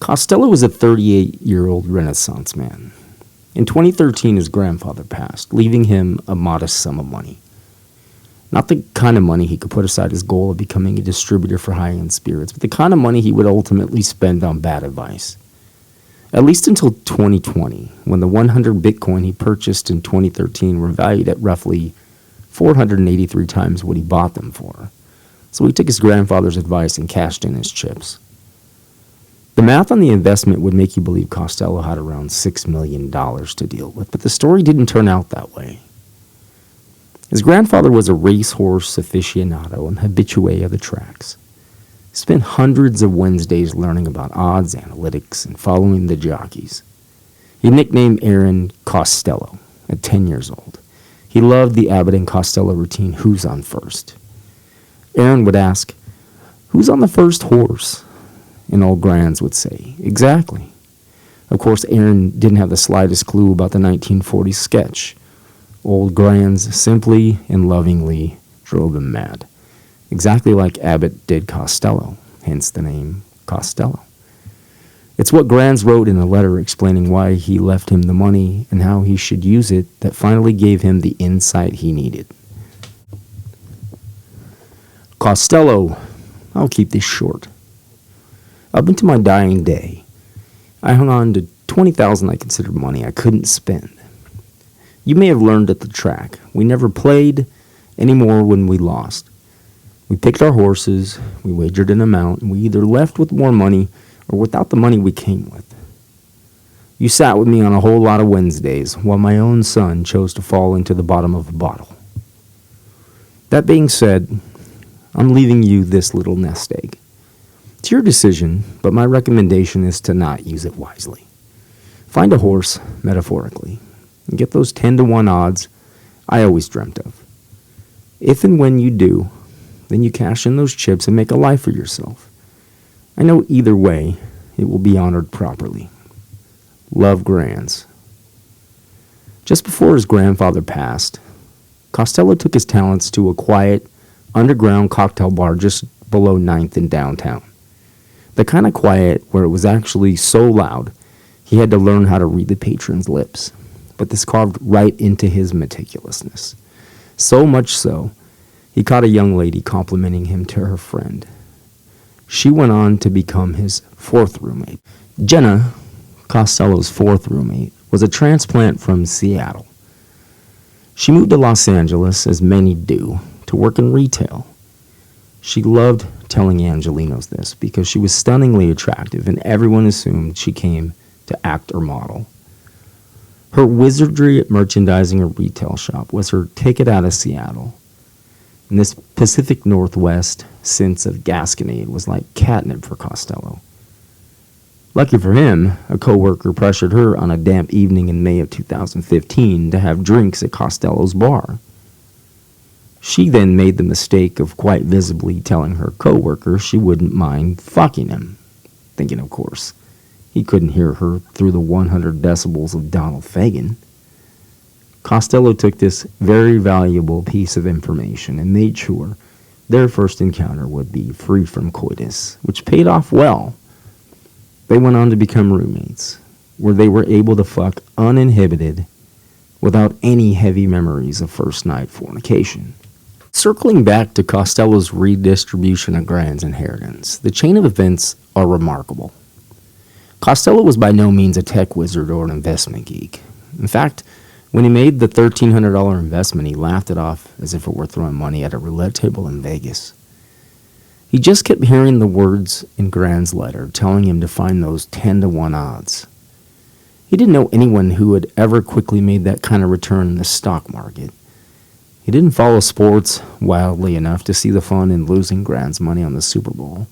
Costello was a 38-year-old Renaissance man. In 2013, his grandfather passed, leaving him a modest sum of money. Not the kind of money he could put aside his goal of becoming a distributor for high-end spirits, but the kind of money he would ultimately spend on bad advice. At least until 2020, when the 100 Bitcoin he purchased in 2013 were valued at roughly 483 times what he bought them for. So he took his grandfather's advice and cashed in his chips. The math on the investment would make you believe Costello had around $6 million to deal with, but the story didn't turn out that way. His grandfather was a racehorse aficionado and habitué of the tracks. He spent hundreds of Wednesdays learning about odds, analytics, and following the jockeys. He nicknamed Aaron Costello at 10 years old. He loved the Abbott and Costello routine, who's on first. Aaron would ask, "Who's on the first horse?" And old Grands would say, "Exactly." Of course, Aaron didn't have the slightest clue about the 1940s sketch. Old Grands simply and lovingly drove him mad. Exactly like Abbott did Costello, hence the name Costello. It's what Grands wrote in a letter explaining why he left him the money and how he should use it that finally gave him the insight he needed. Costello, I'll keep this short. Up until my dying day, I hung on to $20,000 I considered money I couldn't spend. You may have learned at the track, we never played anymore when we lost. We picked our horses, we wagered an amount, and we either left with more money or without the money we came with. You sat with me on a whole lot of Wednesdays, while my own son chose to fall into the bottom of a bottle. That being said, I'm leaving you this little nest egg. It's your decision, but my recommendation is to not use it wisely. Find a horse, metaphorically, and get those 10-to-1 odds I always dreamt of. If and when you do, then you cash in those chips and make a life for yourself. I know either way, it will be honored properly. Love, Grands. Just before his grandfather passed, Costello took his talents to a quiet, underground cocktail bar just below 9th in downtown. The kind of quiet where it was actually so loud, he had to learn how to read the patron's lips. But this carved right into his meticulousness. So much so, he caught a young lady complimenting him to her friend. She went on to become his fourth roommate. Jenna, Costello's fourth roommate, was a transplant from Seattle. She moved to Los Angeles, as many do, to work in retail. She loved telling Angelinos this because she was stunningly attractive and everyone assumed she came to act or model. Her wizardry at merchandising a retail shop was her ticket out of Seattle. And this Pacific Northwest sense of Gasconade was like catnip for Costello. Lucky for him, a coworker pressured her on a damp evening in May of 2015 to have drinks at Costello's bar. She then made the mistake of quite visibly telling her coworker she wouldn't mind fucking him, thinking, of course, he couldn't hear her through the 100 decibels of Donald Fagen. Costello took this very valuable piece of information and made sure their first encounter would be free from coitus, which paid off well. They went on to become roommates, where they were able to fuck uninhibited without any heavy memories of first night fornication. Circling back to Costello's redistribution of Grand's inheritance, the chain of events are remarkable. Costello was by no means a tech wizard or an investment geek. In fact, when he made the $1,300 investment, he laughed it off as if it were throwing money at a roulette table in Vegas. He just kept hearing the words in Grand's letter telling him to find those 10-to-1 odds. He didn't know anyone who had ever quickly made that kind of return in the stock market. He didn't follow sports wildly enough to see the fun in losing Grand's money on the Super Bowl.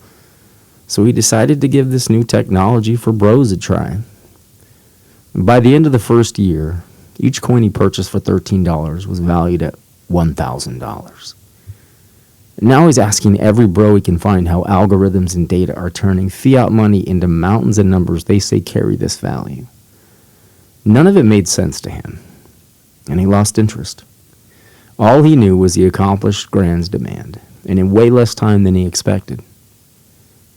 So he decided to give this new technology for bros a try. By the end of the first year, each coin he purchased for $13 was valued at $1,000. Now he's asking every bro he can find how algorithms and data are turning fiat money into mountains of numbers they say carry this value. None of it made sense to him, and he lost interest. All he knew was he accomplished Grand's demand, and in way less time than he expected.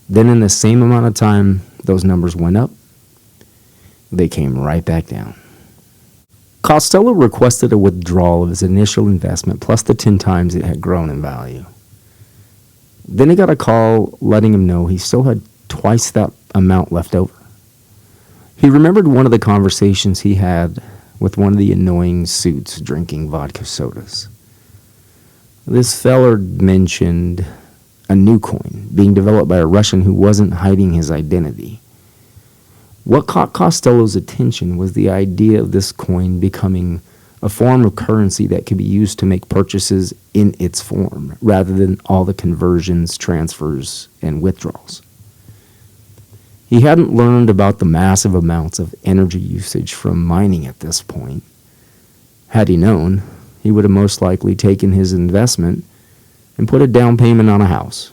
Then in the same amount of time those numbers went up, they came right back down. Costello requested a withdrawal of his initial investment plus the 10 times it had grown in value. Then he got a call letting him know he still had twice that amount left over. He remembered one of the conversations he had with one of the annoying suits drinking vodka sodas. This feller mentioned a new coin being developed by a Russian who wasn't hiding his identity. What caught Costello's attention was the idea of this coin becoming a form of currency that could be used to make purchases in its form, rather than all the conversions, transfers, and withdrawals. He hadn't learned about the massive amounts of energy usage from mining at this point. Had he known, he would have most likely taken his investment and put a down payment on a house.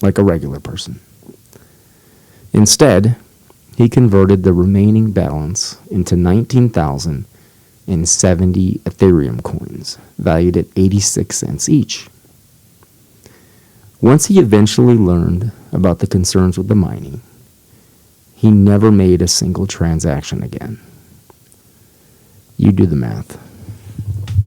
Like a regular person. Instead, he converted the remaining balance into 19,070 Ethereum coins, valued at 86 cents each. Once he eventually learned about the concerns with the mining, he never made a single transaction again. You do the math.